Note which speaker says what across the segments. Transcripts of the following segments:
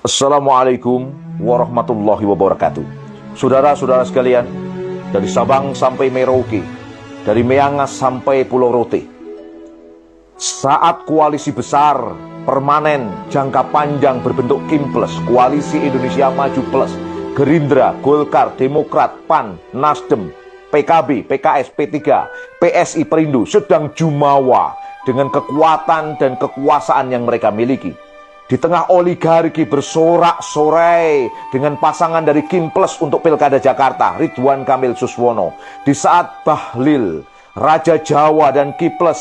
Speaker 1: Assalamualaikum warahmatullahi wabarakatuh. Saudara-saudara sekalian, dari Sabang sampai Merauke, dari Meangas sampai Pulau Rote, saat koalisi besar, permanen, jangka panjang berbentuk KIM Plus, Koalisi Indonesia Maju Plus, Gerindra, Golkar, Demokrat, PAN, Nasdem, PKB, PKS, P3, PSI, Perindo sedang jumawa dengan kekuatan dan kekuasaan yang mereka miliki. Di tengah oligarki bersorak-sorai dengan pasangan dari KIM Plus untuk Pilkada Jakarta, Ridwan Kamil Suswono. Di saat Bahlil, Raja Jawa dan KIM Plus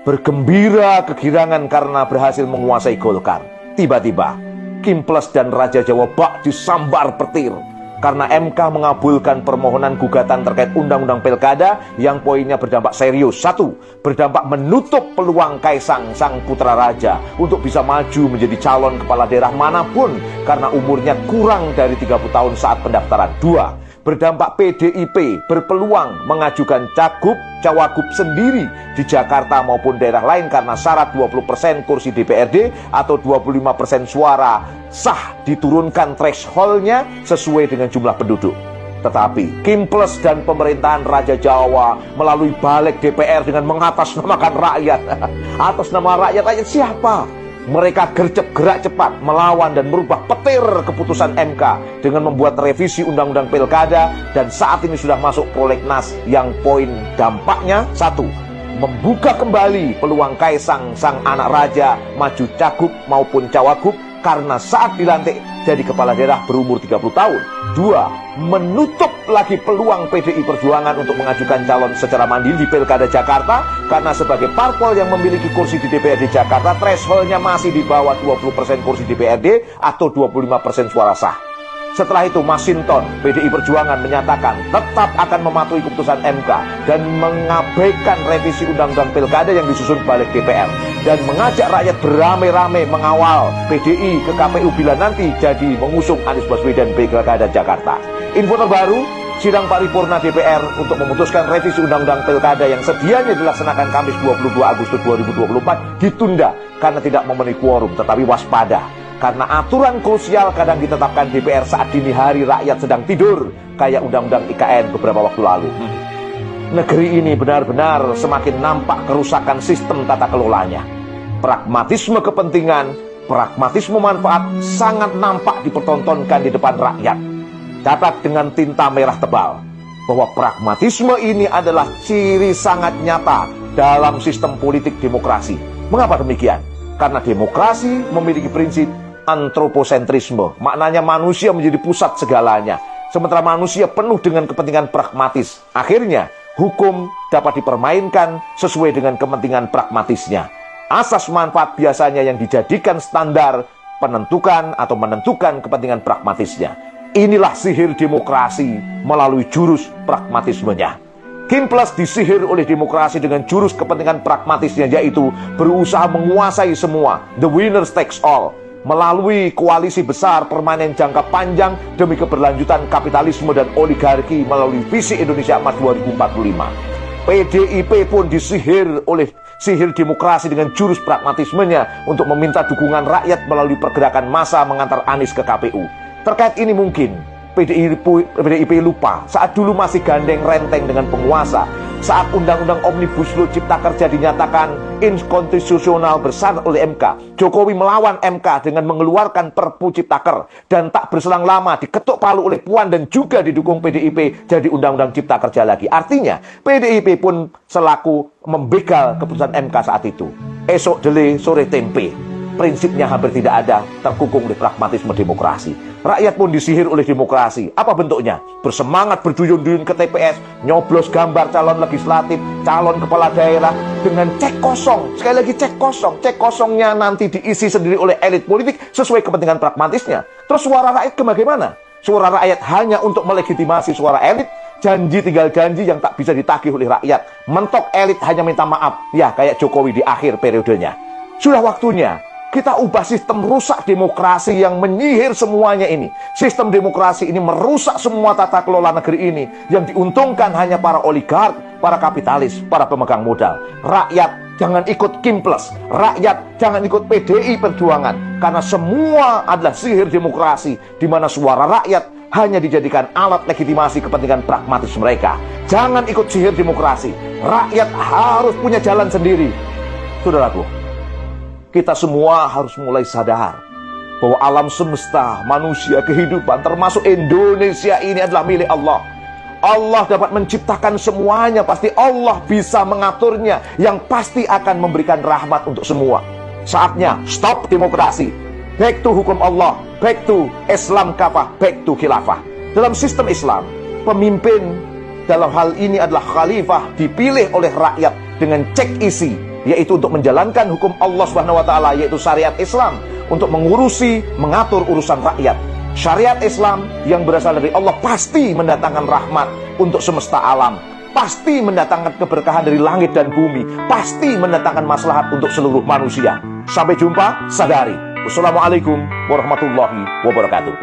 Speaker 1: bergembira kegirangan karena berhasil menguasai Golkar, tiba-tiba KIM Plus dan Raja Jawa bak disambar petir karena MK mengabulkan permohonan gugatan terkait Undang-Undang Pilkada yang poinnya berdampak serius. Satu, berdampak menutup peluang Kaisang sang putra raja untuk bisa maju menjadi calon kepala daerah manapun karena umurnya kurang dari 30 tahun saat pendaftaran. Dua, berdampak PDIP berpeluang mengajukan cagup, cawagup sendiri di Jakarta maupun daerah lain karena syarat 20% kursi DPRD atau 25% suara sah diturunkan thresholdnya sesuai dengan jumlah penduduk. Tetapi KIM Plus dan pemerintahan Raja Jawa melalui balik DPR dengan mengatasnamakan rakyat. Atas nama rakyat siapa? Mereka gercep gerak cepat melawan dan merubah petir keputusan MK dengan membuat revisi Undang-Undang Pilkada dan saat ini sudah masuk prolegnas yang poin dampaknya. Satu, membuka kembali peluang Kaisang sang anak raja maju cagup maupun cawagup karena saat dilantik jadi kepala daerah berumur 30 tahun. Dua, menutup lagi peluang PDI Perjuangan untuk mengajukan calon secara mandiri di Pilkada Jakarta karena sebagai parpol yang memiliki kursi di DPRD Jakarta, thresholdnya masih di bawah 20% kursi DPRD atau 25% suara sah. Setelah itu Masinton, PDI Perjuangan menyatakan tetap akan mematuhi keputusan MK dan mengabaikan revisi Undang-Undang Pilkada yang disusun balik DPR dan mengajak rakyat beramai-ramai mengawal PDI ke KPU bila nanti jadi mengusung Anies Baswedan Pilkada Jakarta. Info terbaru, sidang paripurna DPR untuk memutuskan revisi Undang-Undang Pilkada yang sedianya dilaksanakan Kamis 22 Agustus 2024 ditunda karena tidak memenuhi quorum. Tetapi waspada, karena aturan krusial kadang ditetapkan DPR saat dini hari rakyat sedang tidur, kayak Undang-Undang IKN beberapa waktu lalu. Negeri ini benar-benar semakin nampak kerusakan sistem tata kelolanya. Pragmatisme kepentingan, pragmatisme manfaat sangat nampak dipertontonkan di depan rakyat. Catat dengan tinta merah tebal bahwa pragmatisme ini adalah ciri sangat nyata dalam sistem politik demokrasi. Mengapa demikian? Karena demokrasi memiliki prinsip antroposentrisme, maknanya manusia menjadi pusat segalanya, sementara manusia penuh dengan kepentingan pragmatis. Akhirnya, hukum dapat dipermainkan sesuai dengan kepentingan pragmatisnya. Asas manfaat biasanya yang dijadikan standar penentukan atau menentukan kepentingan pragmatisnya. Inilah sihir demokrasi melalui jurus pragmatismenya. KIM Plus disihir oleh demokrasi dengan jurus kepentingan pragmatisnya, yaitu berusaha menguasai semua, the winners takes all, melalui koalisi besar permanen jangka panjang demi keberlanjutan kapitalisme dan oligarki melalui visi Indonesia Emas 2045. PDIP pun disihir oleh sihir demokrasi dengan jurus pragmatismenya untuk meminta dukungan rakyat melalui pergerakan massa mengantar Anies ke KPU. Terkait ini mungkin PDIP lupa saat dulu masih gandeng renteng dengan penguasa. Saat Undang-Undang Omnibus Law Cipta Kerja dinyatakan inkonstitusional bersyarat oleh MK, Jokowi melawan MK dengan mengeluarkan Perpu Ciptaker dan tak berselang lama diketuk palu oleh Puan dan juga didukung PDIP jadi Undang-Undang Cipta Kerja lagi. Artinya PDIP pun selaku membegal keputusan MK saat itu. Esok dele sore tempe. Prinsipnya hampir tidak ada, terkukung oleh pragmatisme demokrasi. Rakyat pun disihir oleh demokrasi. Apa bentuknya? Bersemangat berduyun-duyun ke TPS, nyoblos gambar calon legislatif, calon kepala daerah dengan cek kosong. Sekali lagi cek kosong. Cek kosongnya nanti diisi sendiri oleh elit politik sesuai kepentingan pragmatisnya. Terus suara rakyat bagaimana? Suara rakyat hanya untuk melegitimasi suara elit. Janji tinggal janji yang tak bisa ditagih oleh rakyat. Mentok elit hanya minta maaf. Ya, kayak Jokowi di akhir periodenya. Sudah waktunya kita ubah sistem rusak demokrasi yang menyihir semuanya ini. Sistem demokrasi ini merusak semua tata kelola negeri ini. Yang diuntungkan hanya para oligark, para kapitalis, para pemegang modal. Rakyat jangan ikut Kimples. Rakyat jangan ikut PDI Perjuangan. Karena semua adalah sihir demokrasi, di mana suara rakyat hanya dijadikan alat legitimasi kepentingan pragmatis mereka. Jangan ikut sihir demokrasi. Rakyat harus punya jalan sendiri. Saudaraku, kita semua harus mulai sadar bahwa alam semesta, manusia, kehidupan, termasuk Indonesia ini adalah milik Allah. Allah dapat menciptakan semuanya, pasti Allah bisa mengaturnya, yang pasti akan memberikan rahmat untuk semua. Saatnya stop demokrasi, back to hukum Allah, back to Islam kafah, back to khilafah. Dalam sistem Islam, pemimpin dalam hal ini adalah khalifah, dipilih oleh rakyat dengan cek isi, yaitu untuk menjalankan hukum Allah SWT, yaitu syariat Islam, untuk mengurusi, mengatur urusan rakyat. Syariat Islam yang berasal dari Allah pasti mendatangkan rahmat untuk semesta alam, pasti mendatangkan keberkahan dari langit dan bumi, pasti mendatangkan maslahat untuk seluruh manusia. Sampai jumpa, sadari. Wassalamualaikum warahmatullahi wabarakatuh.